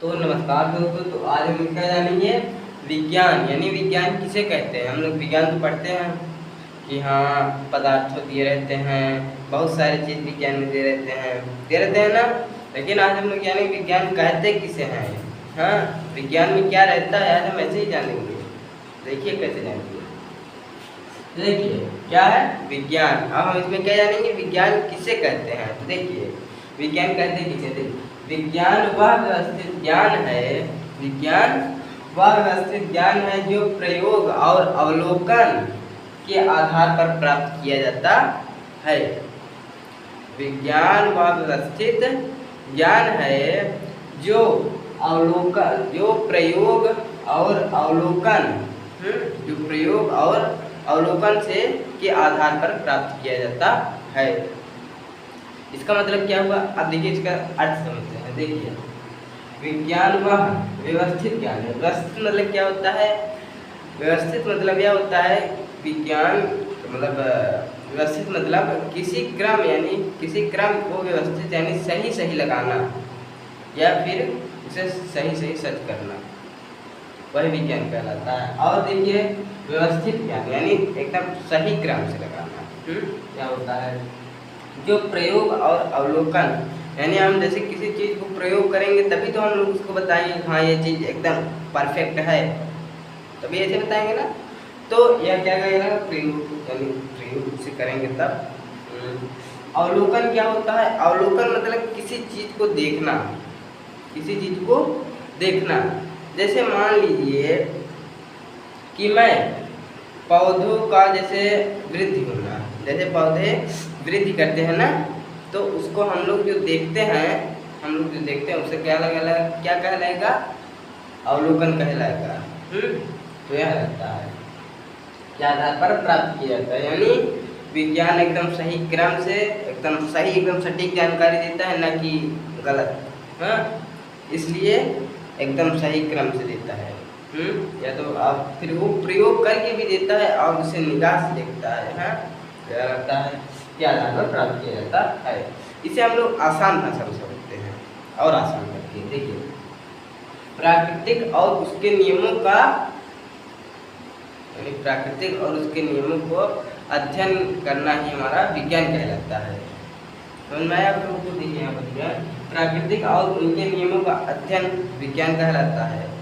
तो नमस्कार दोस्तों, तो आज हम क्या जानेंगे विज्ञान, यानी विज्ञान किसे कहते हैं। हम लोग विज्ञान तो पढ़ते हैं कि हाँ पदार्थों दिए रहते हैं, बहुत सारी चीज़ विज्ञान में दे रहते हैं ना। लेकिन आज हम लोग यानी विज्ञान कहते किसे हैं, हाँ विज्ञान में क्या रहता है आज हम ऐसे ही जानेंगे। देखिए कैसे जानेंगे, देखिए क्या है विज्ञान। अब हम इसमें क्या जानेंगे, विज्ञान किसे कहते हैं। तो देखिए विज्ञान कहते किसे, देखिए विज्ञान वह व्यवस्थित ज्ञान है, विज्ञान वह व्यवस्थित ज्ञान है जो प्रयोग और अवलोकन के आधार पर प्राप्त किया जाता है। विज्ञान वह व्यवस्थित ज्ञान है जो अवलोकन, जो प्रयोग और अवलोकन, जो प्रयोग और अवलोकन से के आधार पर प्राप्त किया जाता है। इसका मतलब क्या हुआ, अब देखिए इसका अर्थ समझते हैं। देखिए विज्ञान वह व्यवस्थित ज्ञान है। व्यवस्थित मतलब क्या होता है, व्यवस्थित मतलब यह होता है विज्ञान मतलब व्यवस्थित मतलब किसी क्रम, यानी किसी क्रम को व्यवस्थित यानी सही सही लगाना या फिर उसे सही सही सर्च करना, वही विज्ञान कहलाता है। और देखिए व्यवस्थित ज्ञान यानी एकदम सही क्रम से लगाना क्या होता है, जो प्रयोग और अवलोकन, यानी हम जैसे किसी चीज़ को प्रयोग करेंगे तभी तो हम लोग उसको बताएंगे हाँ ये चीज़ एकदम परफेक्ट है, तभी ऐसे बताएंगे ना। तो यह क्या कहेगा प्रयोग, यानी प्रयोग से करेंगे तब। अवलोकन क्या होता है, अवलोकन मतलब किसी चीज़ को देखना, किसी चीज़ को देखना। जैसे मान लीजिए कि मैं पौधों का जैसे वृद्धि होना, जैसे पौधे वृद्धि करते हैं ना, तो उसको हम लोग जो देखते हैं, हम लोग जो देखते हैं उसे क्या क्या कहलाएगा, अवलोकन कहलाएगा। तो यह रहता है क्या आधार पर प्राप्त किया जाता है, यानी विज्ञान एकदम सही क्रम से एकदम सही एकदम सटीक जानकारी देता है, ना कि गलत। हाँ इसलिए एकदम सही क्रम से देता है। या तो आप फिर वो प्रयोग करके भी देता है और उसे निगाह से देखता है। हाँ क्या रहता है, क्या आधार पर प्राप्त किया जाता है। इसे हम लोग आसान भाषा में समझते हैं और आसान करके देखिए, प्राकृतिक और उसके नियमों का, यानी प्राकृतिक और उसके नियमों को अध्ययन करना ही हमारा विज्ञान कहलाता है। समझ में आया आप लोगों को। देखिए यहाँ पर प्राकृतिक और उनके नियमों का अध्ययन विज्ञान कहलाता है,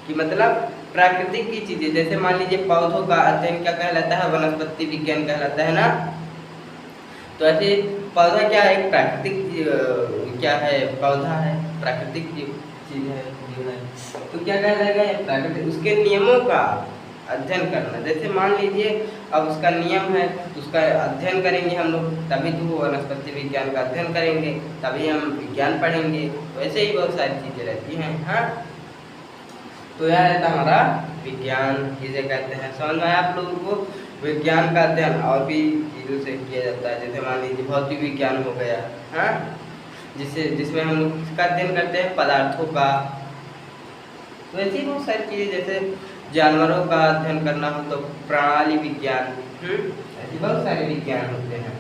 कि मतलब प्राकृतिक की चीजें, जैसे मान लीजिए पौधों का अध्ययन क्या कहलाता है, वनस्पति विज्ञान कहलाता है ना। तो ऐसे पौधा क्या है, एक प्राकृतिक क्या है, पौधा है, प्राकृतिक चीज है, तो क्या कहलाएगा प्राकृतिक, उसके नियमों का अध्ययन करना। जैसे मान लीजिए अब उसका नियम है, उसका अध्ययन करेंगे हम लोग, तभी तो वो वनस्पति विज्ञान का अध्ययन करेंगे, तभी हम विज्ञान पढ़ेंगे। वैसे ही बहुत सारी चीजें रहती हैं। हाँ तो यह रहता हमारा विज्ञान किसे कहते हैं। समझ में आया आप लोगों को। विज्ञान का अध्ययन और भी चीज़ों से किया जाता है, जैसे मान लीजिए भौतिक विज्ञान हो गया, हाँ जिसमें हम लोग किसका अध्ययन करते हैं, पदार्थों का। तो ऐसी बहुत सारी चीज़ें, जैसे जानवरों का अध्ययन करना हो तो प्रणाली विज्ञान, ऐसे बहुत सारे विज्ञान होते हैं।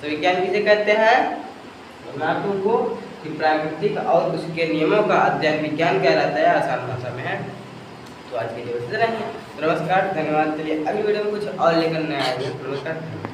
तो विज्ञान किसे कहते हैं, मैं आप लोगों को कि प्राकृतिक और उसके नियमों का अध्ययन विज्ञान कहलाता है, आसान भाषा में है। तो आज की वीडियो इतना ही है। नमस्कार, धन्यवाद। चलिए अगली वीडियो में कुछ और लेकर नया आएंगे। नमस्कार।